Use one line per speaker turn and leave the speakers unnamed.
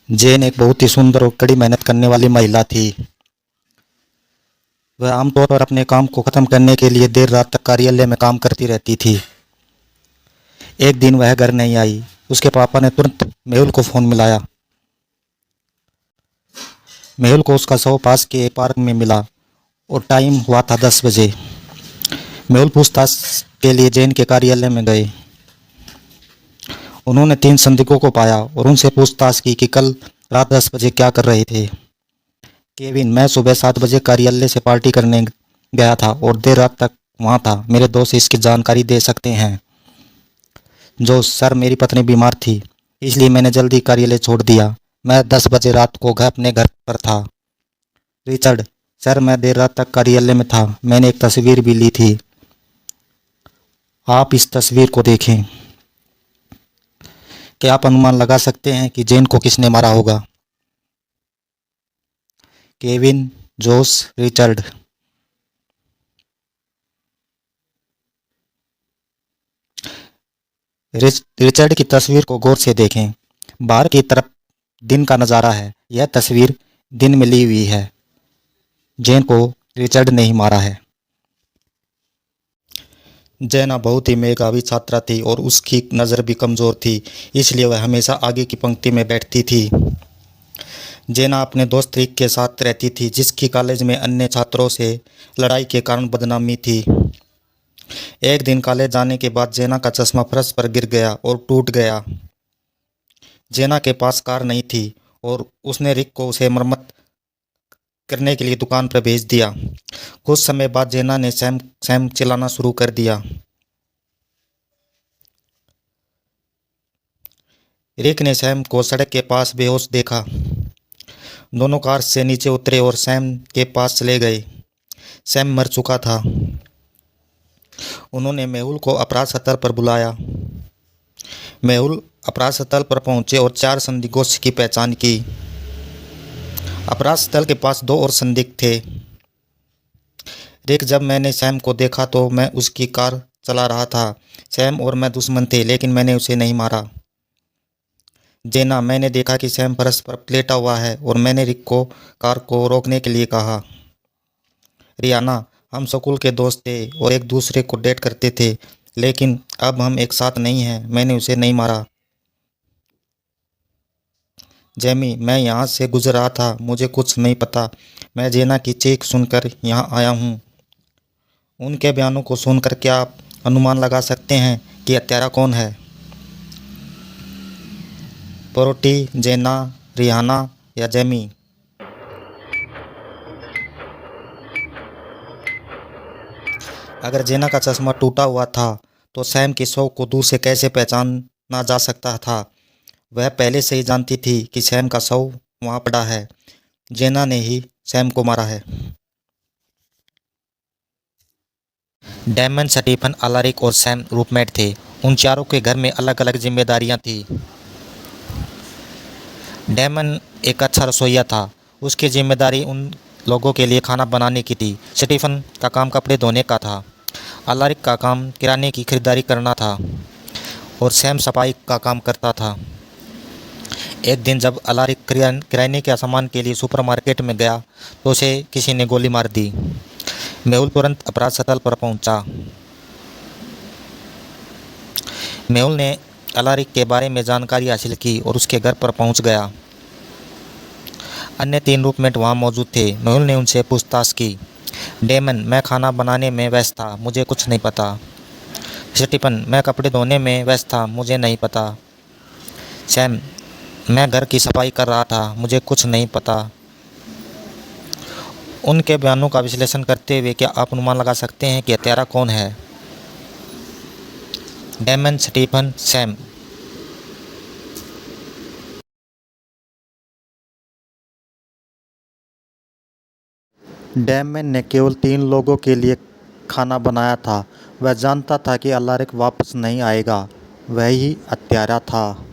जेन एक बहुत ही सुंदर और कड़ी मेहनत करने वाली महिला थी। वह आमतौर पर अपने काम को खत्म करने के लिए देर रात तक कार्यालय में काम करती रहती थी। एक दिन वह घर नहीं आई। उसके पापा ने तुरंत मेहुल को फोन मिलाया। मेहुल को उसका शव पास के एक पार्क में मिला और टाइम हुआ था 10 बजे। मेहुल पूछताछ के लिए जेन के कार्यालय में गए। उन्होंने 3 संदिग्धों को पाया और उनसे पूछताछ की कि कल रात 10 बजे क्या कर रहे थे। केविन, मैं सुबह 7 बजे कार्यालय से पार्टी करने गया था और देर रात तक वहाँ था। मेरे दोस्त इसकी जानकारी दे सकते हैं। जो सर, मेरी पत्नी बीमार थी, इसलिए मैंने जल्दी कार्यालय छोड़ दिया। मैं 10 बजे रात को अपने घर पर था। रिचर्ड, सर, मैं देर रात तक कार्यालय में था। मैंने एक तस्वीर भी ली थी। आप इस तस्वीर को देखें। क्या आप अनुमान लगा सकते हैं कि जेन को किसने मारा होगा? केविन, जोश, रिचर्ड। रिचर्ड की तस्वीर को गौर से देखें। बाहर की तरफ दिन का नज़ारा है। यह तस्वीर दिन में ली हुई है। जेन को रिचर्ड ने ही मारा है। जैना बहुत ही मेधावी छात्रा थी और उसकी नज़र भी कमज़ोर थी, इसलिए वह हमेशा आगे की पंक्ति में बैठती थी। जेना अपने दोस्त रिक के साथ रहती थी, जिसकी कॉलेज में अन्य छात्रों से लड़ाई के कारण बदनामी थी। एक दिन कॉलेज जाने के बाद जेना का चश्मा फर्श पर गिर गया और टूट गया। जेना के पास कार नहीं थी और उसने रिक को उसे मरम्मत करने के लिए दुकान पर भेज दिया। कुछ समय बाद जेना ने सैम सैम चिल्लाना शुरू कर दिया। रिक ने सैम को सड़क के पास बेहोश देखा। दोनों कार से नीचे उतरे और सैम के पास चले गए। सैम मर चुका था। उन्होंने मेहुल को अपराध स्थल पर बुलाया। मेहुल अपराध स्थल पर पहुंचे और 4 संदिग्धों की पहचान की। अपराध स्थल के पास 2 और संदिग्ध थे। रिक, जब मैंने सैम को देखा तो मैं उसकी कार चला रहा था। सैम और मैं दुश्मन थे, लेकिन मैंने उसे नहीं मारा। जेना, मैंने देखा कि सैम फर्श पर लेटा हुआ है और मैंने रिक को कार को रोकने के लिए कहा। रियाना, हम स्कूल के दोस्त थे और एक दूसरे को डेट करते थे, लेकिन अब हम एक साथ नहीं हैं। मैंने उसे नहीं मारा। जेमी, मैं यहाँ से गुजर रहा था, मुझे कुछ नहीं पता। मैं जेना की चीख सुनकर यहाँ आया हूँ। उनके बयानों को सुनकर क्या आप अनुमान लगा सकते हैं कि हत्यारा कौन है? पोरोटी, जेना, रिहाना या जेमी? अगर जेना का चश्मा टूटा हुआ था तो सैम के शव को दूर से कैसे पहचाना जा सकता था? वह पहले से ही जानती थी कि सैम का शव वहाँ पड़ा है। जेना ने ही सैम को मारा है। डैमन, स्टीफन, अलारिक और सैम रूममेट थे। उन चारों के घर में अलग अलग जिम्मेदारियां थी। डैमन एक अच्छा रसोइया था। उसकी जिम्मेदारी उन लोगों के लिए खाना बनाने की थी। स्टीफन का काम कपड़े धोने का था। अलारिक का काम किराने की खरीदारी करना था और सैम सफाई का काम करता था। एक दिन जब अलारिक किराने के सामान के लिए सुपरमार्केट में गया तो उसे किसी ने गोली मार दी। मेहुल तुरंत अपराध स्थल पर पहुंचा। मेहुल ने अलारिक के बारे में जानकारी हासिल की और उसके घर पर पहुंच गया। अन्य 3 रूममेट वहां मौजूद थे। मेहुल ने उनसे पूछताछ की। डेमन, मैं खाना बनाने में व्यस्त था, मुझे कुछ नहीं पता। स्टीफन, मैं कपड़े धोने में व्यस्त था, मुझे नहीं पता। सैम, मैं घर की सफाई कर रहा था, मुझे कुछ नहीं पता। उनके बयानों का विश्लेषण करते हुए क्या आप अनुमान लगा सकते हैं कि हत्यारा कौन है? Daemon, Stephen, Sam? डैमन ने केवल 3 लोगों के लिए खाना बनाया था। वह जानता था कि अलारिक वापस नहीं आएगा। वह ही हत्यारा था।